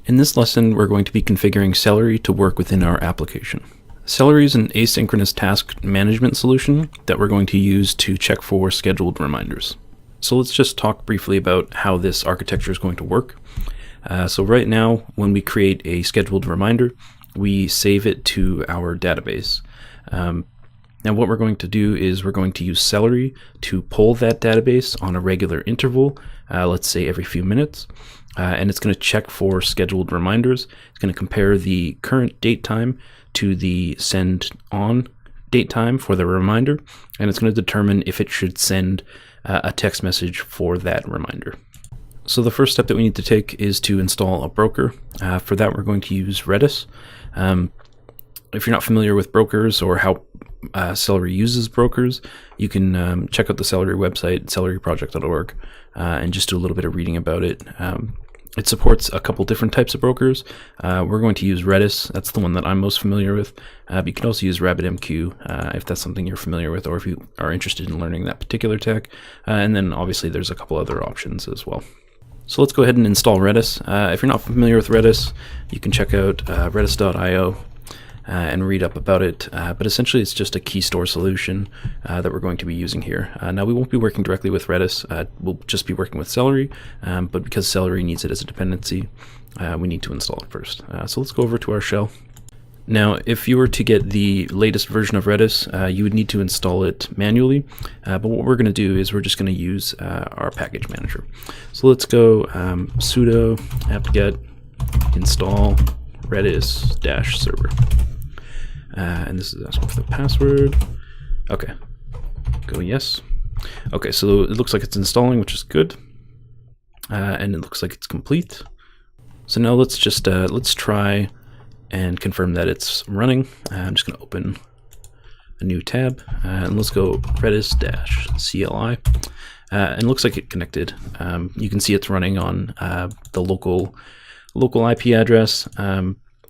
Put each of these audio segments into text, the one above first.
In this lesson, we're going to be configuring Celery to work within our application. Celery is an asynchronous task management solution that we're going to use to check for scheduled reminders. So let's just talk briefly about how this architecture is going to work. So right now, when we create a scheduled reminder, we save it to our database. Now what we're going to do is we're going to use Celery to pull that database on a regular interval, let's say every few minutes, and it's going to check for scheduled reminders. It's going to compare the current date time to the send on date time for the reminder, and it's going to determine if it should send a text message for that reminder. So the first step that we need to take is to install a broker. For that, we're going to use Redis. If you're not familiar with brokers or how Celery uses brokers, you can check out the Celery website, celeryproject.org, and just do a little bit of reading about it. It supports a couple different types of brokers. We're going to use Redis. That's the one that I'm most familiar with. But you can also use RabbitMQ if that's something you're familiar with, or if you are interested in learning that particular tech. And then obviously there's a couple other options as well. So let's go ahead and install Redis. If you're not familiar with Redis, you can check out redis.io and read up about it. But essentially it's just a key store solution that we're going to be using here. Now we won't be working directly with Redis. We'll just be working with Celery, but because Celery needs it as a dependency, we need to install it first. So let's go over to our shell. Now, if you were to get the latest version of Redis, you would need to install it manually. But what we're going to do is we're just going to use our package manager. So let's go sudo apt-get install redis-server. And this is asking for the password. Okay, go yes. Okay, so it looks like it's installing, which is good. And it looks like it's complete. So now let's just let's try and confirm that it's running. I'm just going to open a new tab and let's go redis-cli. And it looks like it connected. You can see it's running on the local IP address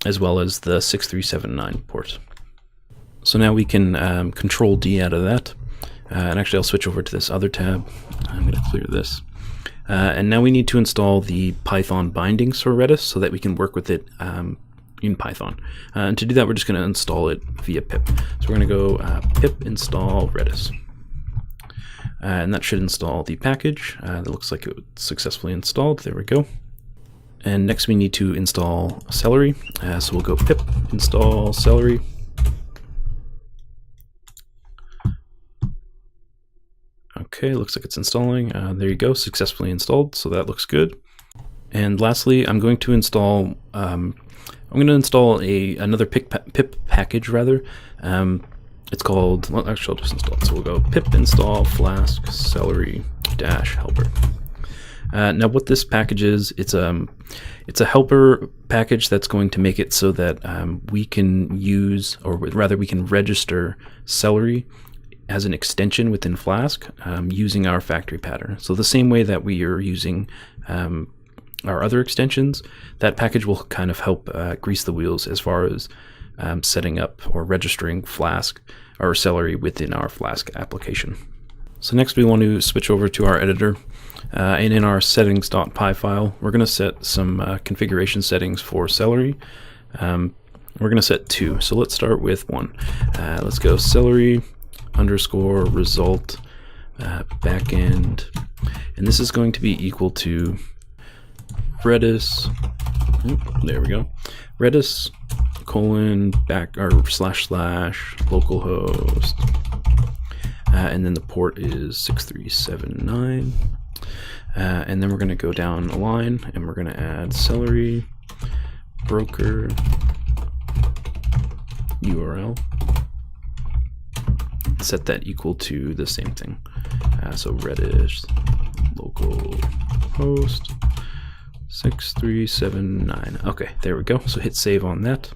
as well as the 6379 port. So now we can control D out of that. And actually I'll switch over to this other tab. I'm going to clear this. And now we need to install the Python bindings for Redis so that we can work with it in Python. And to do that, we're just going to install it via pip. So we're going to go pip install Redis. And that should install the package. That looks like it was successfully installed. There we go. And next we need to install Celery. So we'll go pip install Celery. Okay, looks like it's installing. There you go, successfully installed. So that looks good. And lastly, I'm going to install another pip package rather. It's called, well, actually I'll just install it. So we'll go pip install flask celery -helper. Now what this package is, it's a helper package that's going to make it so that we can use, or rather we can register Celery as an extension within Flask using our factory pattern. So the same way that we are using our other extensions, that package will kind of help grease the wheels as far as setting up or registering Flask or Celery within our Flask application. So next we want to switch over to our editor, and in our settings.py file we're going to set some configuration settings for Celery. We're going to set 2, so let's start with 1. Let's go Celery _result backend, and this is going to be equal to Redis, there we go, Redis : / localhost, and then the port is 6379, and then we're going to go down a line and we're going to add Celery broker URL, set that equal to the same thing. So Redis localhost 6379. Okay, there we go. So hit save on that.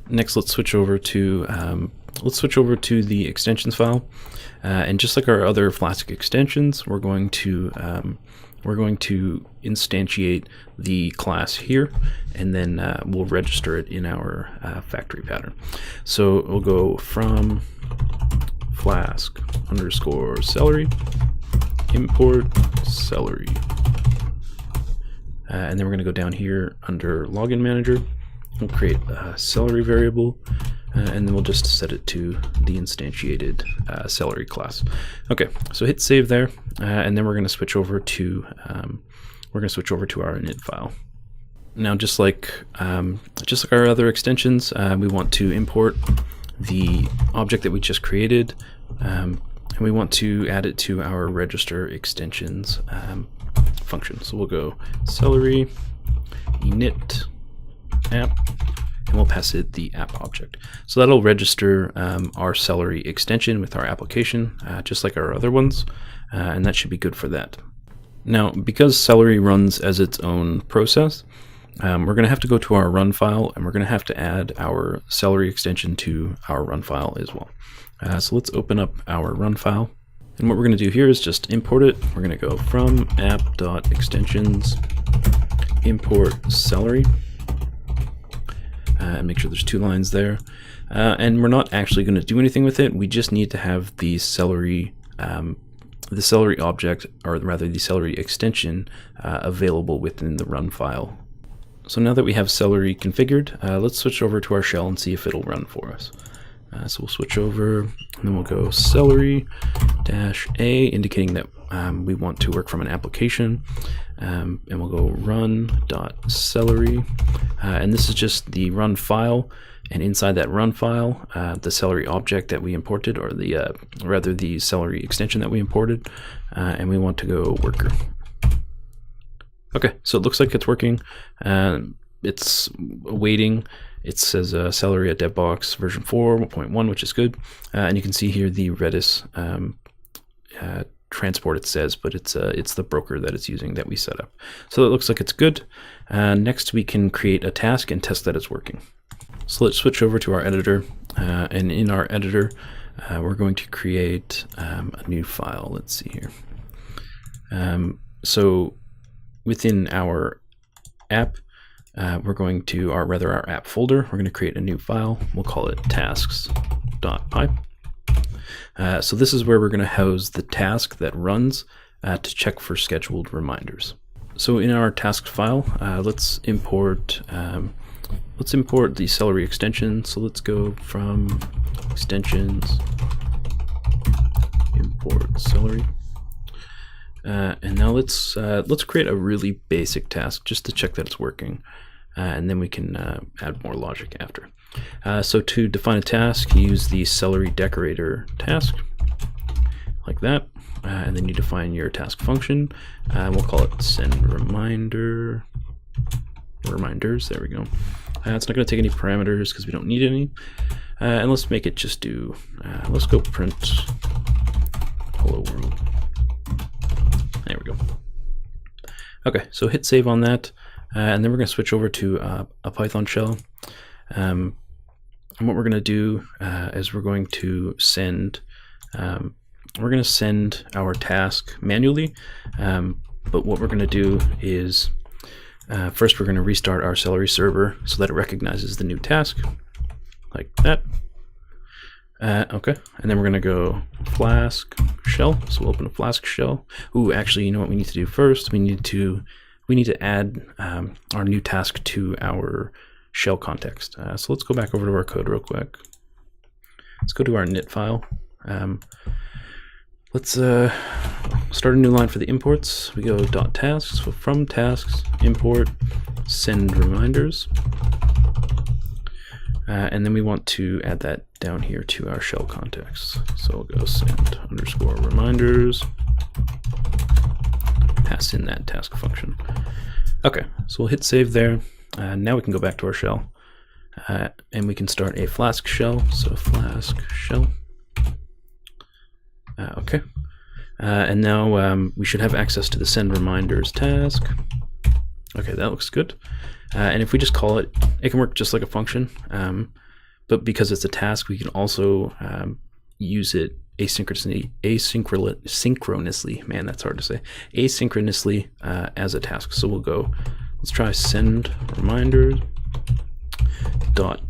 Next, let's switch over to the extensions file, and just like our other Flask extensions, we're going to instantiate the class here, and then we'll register it in our factory pattern. So we'll go from Flask _Celery import Celery. and then we're going to go down here under Login Manager. We'll create a Celery variable, and then we'll just set it to the instantiated Celery class. Okay, so hit save there, and then we're going to switch over to our init file. Now, just like our other extensions, we want to import the object that we just created, and we want to add it to our register extensions function. So we'll go Celery init app, and we'll pass it the app object. So that'll register our Celery extension with our application, just like our other ones, and that should be good for that. Now, because Celery runs as its own process, we're going to have to go to our run file, and we're going to have to add our Celery extension to our run file as well. So let's open up our run file. And what we're going to do here is just import it. We're going to go from app.extensions import Celery, and make sure there's 2 lines there. And we're not actually going to do anything with it. We just need to have the Celery object, or rather the Celery extension, available within the run file. So now that we have Celery configured, let's switch over to our shell and see if it'll run for us. So we'll switch over, and then we'll go Celery-A, indicating that we want to work from an application, and we'll go run.celery, and this is just the run file, and inside that run file, the Celery object that we imported, or rather the Celery extension that we imported, and we want to go worker. Okay, so it looks like it's working. It's waiting. It says Celery at DevBox version 4.1, which is good. And you can see here the Redis transport it says, but it's the broker that it's using that we set up. So it looks like it's good. Next, we can create a task and test that it's working. So let's switch over to our editor. And in our editor, we're going to create a new file. Let's see here. So within our app, we're going to, or rather our app folder, we're going to create a new file. We'll call it tasks.py. So this is where we're going to house the task that runs to check for scheduled reminders. So in our task file, let's import the Celery extension. So let's go from extensions, import Celery. And now let's create a really basic task just to check that it's working, and then we can add more logic after. So to define a task, use the Celery decorator task, like that, and then you define your task function. We'll call it send reminders. There we go. It's not going to take any parameters because we don't need any, and let's make it just do. Let's go print hello world. There we go. Okay, so hit save on that, and then we're going to switch over to a Python shell. And what we're going to do is we're going to send our task manually. But what we're going to do is first we're going to restart our Celery server so that it recognizes the new task, like that. Okay, and then we're going to go Flask shell. So we'll open a Flask shell. Ooh, actually, you know what we need to do first? We need to add our new task to our shell context. So let's go back over to our code real quick. Let's go to our init file. Let's start a new line for the imports. We go .tasks. So from tasks import send reminders. And then we want to add that down here to our shell context. So we'll go send_reminders, pass in that task function. Okay, so we'll hit save there. Now we can go back to our shell, and we can start a Flask shell. So Flask shell. Okay, and now we should have access to the send reminders task. Okay, that looks good. And if we just call it, it can work just like a function, but because it's a task, we can also use it asynchronously, man, that's hard to say, asynchronously as a task. So we'll go, let's try send reminders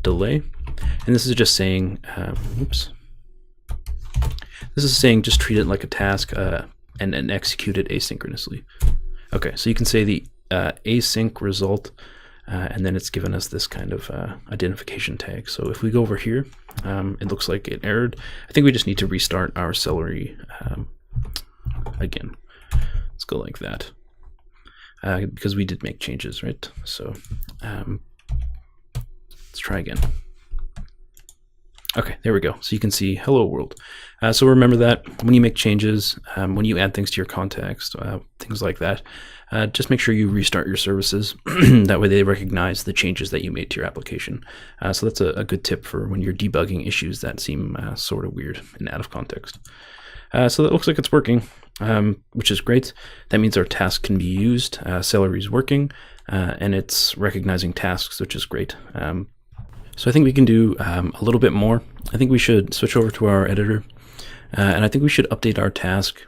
.delay, and this is just saying, this is saying just treat it like a task and execute it asynchronously. Okay, so you can say the async result, and then it's given us this kind of identification tag. So if we go over here, it looks like it errored. I think we just need to restart our Celery again. Let's go like that, because we did make changes, right? So let's try again. Okay, there we go. So you can see hello world. So remember that when you make changes, when you add things to your context, things like that, just make sure you restart your services. That way they recognize the changes that you made to your application. So that's a good tip for when you're debugging issues that seem sort of weird and out of context. So that looks like it's working, which is great. That means our task can be used. Celery is working, and it's recognizing tasks, which is great. So I think we can do a little bit more. I think we should switch over to our editor, and I think we should update our task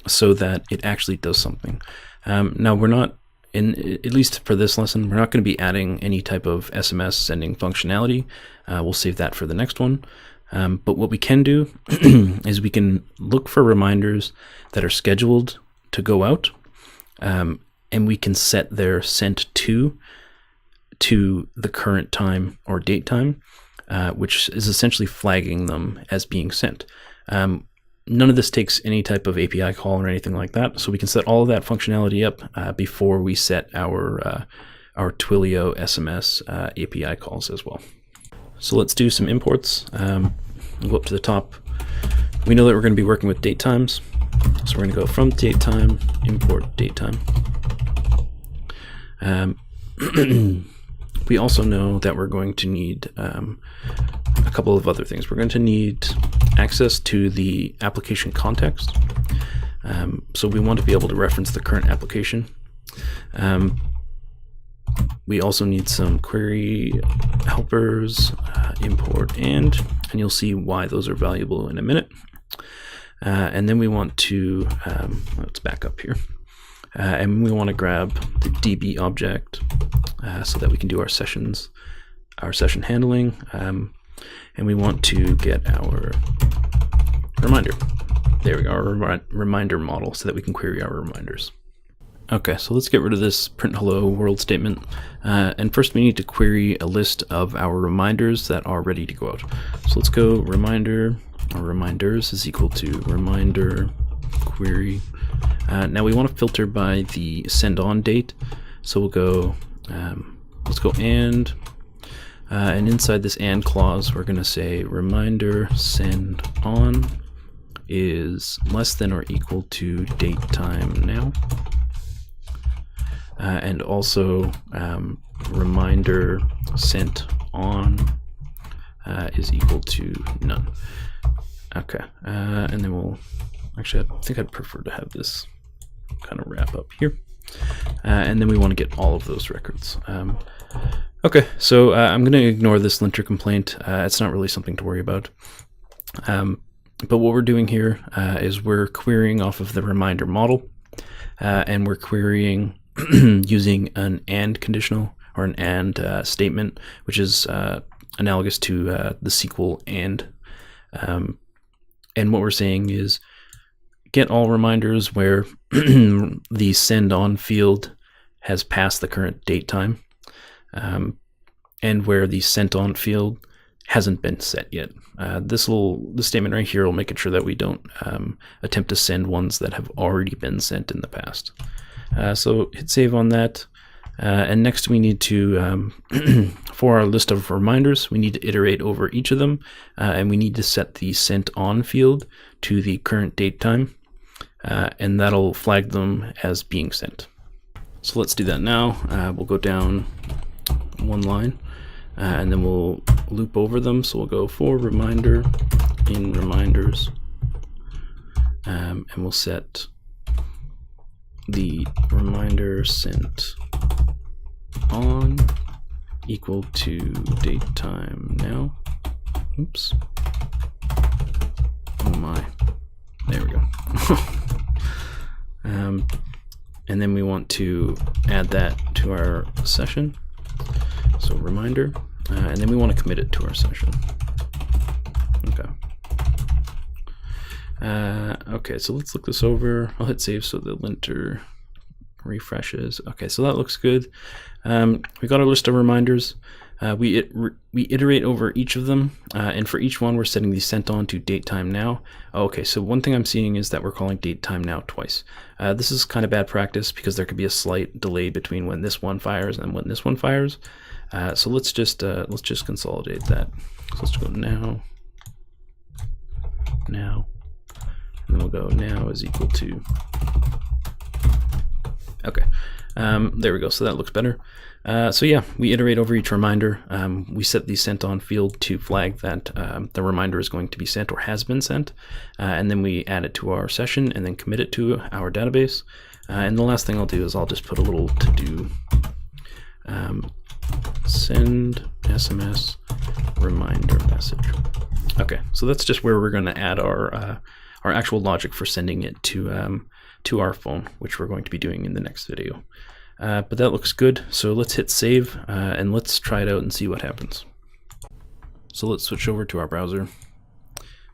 so that it actually does something. Now we're not, at least for this lesson, we're not going to be adding any type of SMS sending functionality. We'll save that for the next one. But what we can do is we can look for reminders that are scheduled to go out, and we can set their sent to the current time or date time, which is essentially flagging them as being sent. None of this takes any type of API call or anything like that, so we can set all of that functionality up before we set our Twilio SMS API calls as well. So let's do some imports. We'll go up to the top. We know that we're going to be working with date times, so we're going to go from datetime, import datetime. We also know that we're going to need a couple of other things. We're going to need access to the application context. So we want to be able to reference the current application. We also need some query helpers, import and you'll see why those are valuable in a minute. And then we want to, let's back up here. And we want to grab the DB object so that we can do our session handling. And we want to get our reminder. There we go, our reminder model, so that we can query our reminders. Okay, so let's get rid of this print hello world statement. And first we need to query a list of our reminders that are ready to go out. So let's go reminder, or reminders is equal to reminder query. Now we want to filter by the send on date. So we'll go, let's go and inside this and clause, we're going to say reminder send on is less than or equal to date time now. And also reminder sent on is equal to none. Okay, and then we'll, actually I think I'd prefer to have this kind of wrap up here. And then we want to get all of those records. Okay, so I'm going to ignore this linter complaint. It's not really something to worry about. But what we're doing here is we're querying off of the reminder model, and we're querying using an AND conditional, or an AND statement, which is analogous to the SQL AND. And what we're saying is get all reminders where the send on field has passed the current date time, and where the sent on field hasn't been set yet. This statement right here will make it sure that we don't attempt to send ones that have already been sent in the past. So hit save on that. And next we need to, for our list of reminders, we need to iterate over each of them, and we need to set the sent on field to the current date time, and that'll flag them as being sent. So let's do that now. We'll go down one line, and then we'll loop over them. So we'll go for reminder in reminders, and we'll set the reminder sent on equal to date time now. Oops. Oh my. There we go. And then we want to add that to our session. So reminder, and then we want to commit it to our session. Okay. Okay, so let's look this over. I'll hit save so the linter refreshes. Okay, so that looks good. We got our list of reminders. We iterate over each of them, and for each one we're setting the sent on to date time now. Okay, so one thing I'm seeing is that we're calling date time now twice. This is kind of bad practice because there could be a slight delay between when this one fires and when this one fires. So let's just consolidate that. So let's go now, and then we'll go now is equal to. Okay, there we go. So that looks better. So yeah, we iterate over each reminder. We set the sent on field to flag that the reminder is going to be sent or has been sent, and then we add it to our session and then commit it to our database. And the last thing I'll do is I'll just put a little to do. Send SMS reminder message. Okay, so that's just where we're going to add our actual logic for sending it to our phone, which we're going to be doing in the next video. But that looks good, so let's hit save and let's try it out and see what happens. So let's switch over to our browser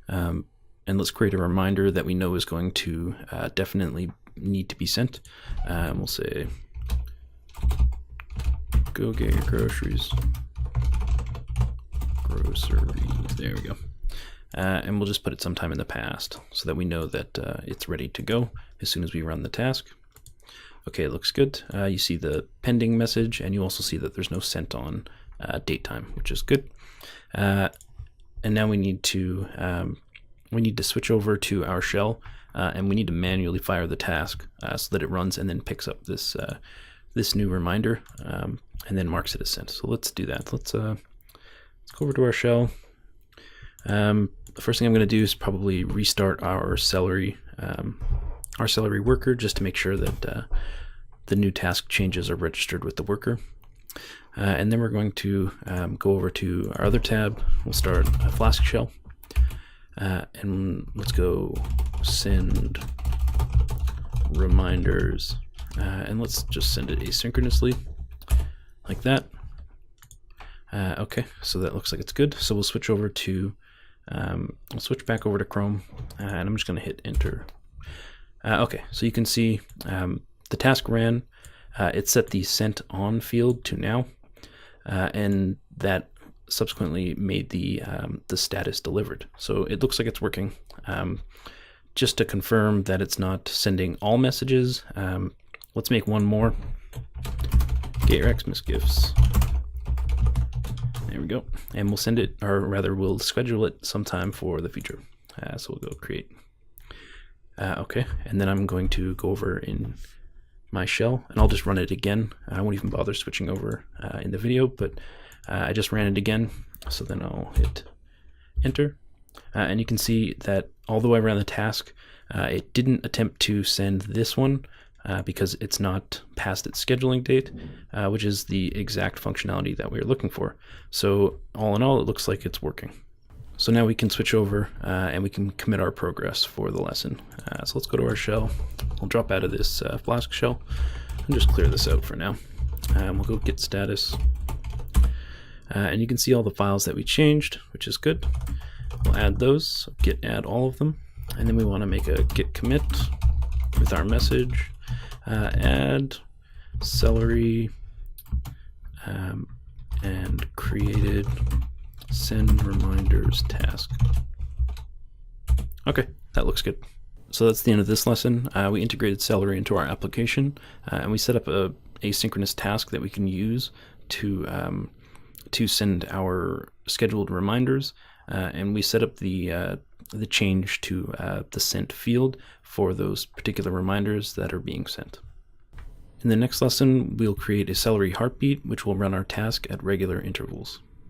and let's create a reminder that we know is going to definitely need to be sent. We'll say, go get your groceries. Groceries, there we go. And we'll just put it sometime in the past so that we know that it's ready to go as soon as we run the task. Okay, it looks good. You see the pending message, and you also see that there's no sent on date time, which is good. And now we need to switch over to our shell, and we need to manually fire the task so that it runs and then picks up this this new reminder and then marks it as sent. So let's do that. Let's go over to our shell. The first thing I'm going to do is probably restart our Celery worker just to make sure that the new task changes are registered with the worker. And then we're going to go over to our other tab. We'll start a Flask shell. And let's go send reminders. And let's just send it asynchronously like that. Okay, so that looks like it's good. So we'll switch over to I'll switch back over to Chrome, and I'm just going to hit enter. Okay, so you can see the task ran. It set the sent on field to now, and that subsequently made the status delivered. So it looks like it's working. Just to confirm that it's not sending all messages, let's make one more. Get your Xmas gifts. There we go. And we'll send it, or rather we'll schedule it sometime for the future. So we'll go create. Okay, and then I'm going to go over in my shell and I'll just run it again. I won't even bother switching over in the video, but I just ran it again. So then I'll hit enter. And you can see that although I ran the task, it didn't attempt to send this one because it's not past its scheduling date, which is the exact functionality that we are looking for. So all in all, it looks like it's working. So now we can switch over and we can commit our progress for the lesson. So let's go to our shell. We'll drop out of this Flask shell and just clear this out for now. We'll go git status. And you can see all the files that we changed, which is good. We'll add those, so git add all of them. And then we want to make a git commit with our message. Add Celery and created send reminders task. Okay, that looks good. So that's the end of this lesson. We integrated Celery into our application, and we set up a asynchronous task that we can use to send our scheduled reminders, and we set up the change to the sent field for those particular reminders that are being sent. In the next lesson, we'll create a Celery heartbeat, which will run our task at regular intervals.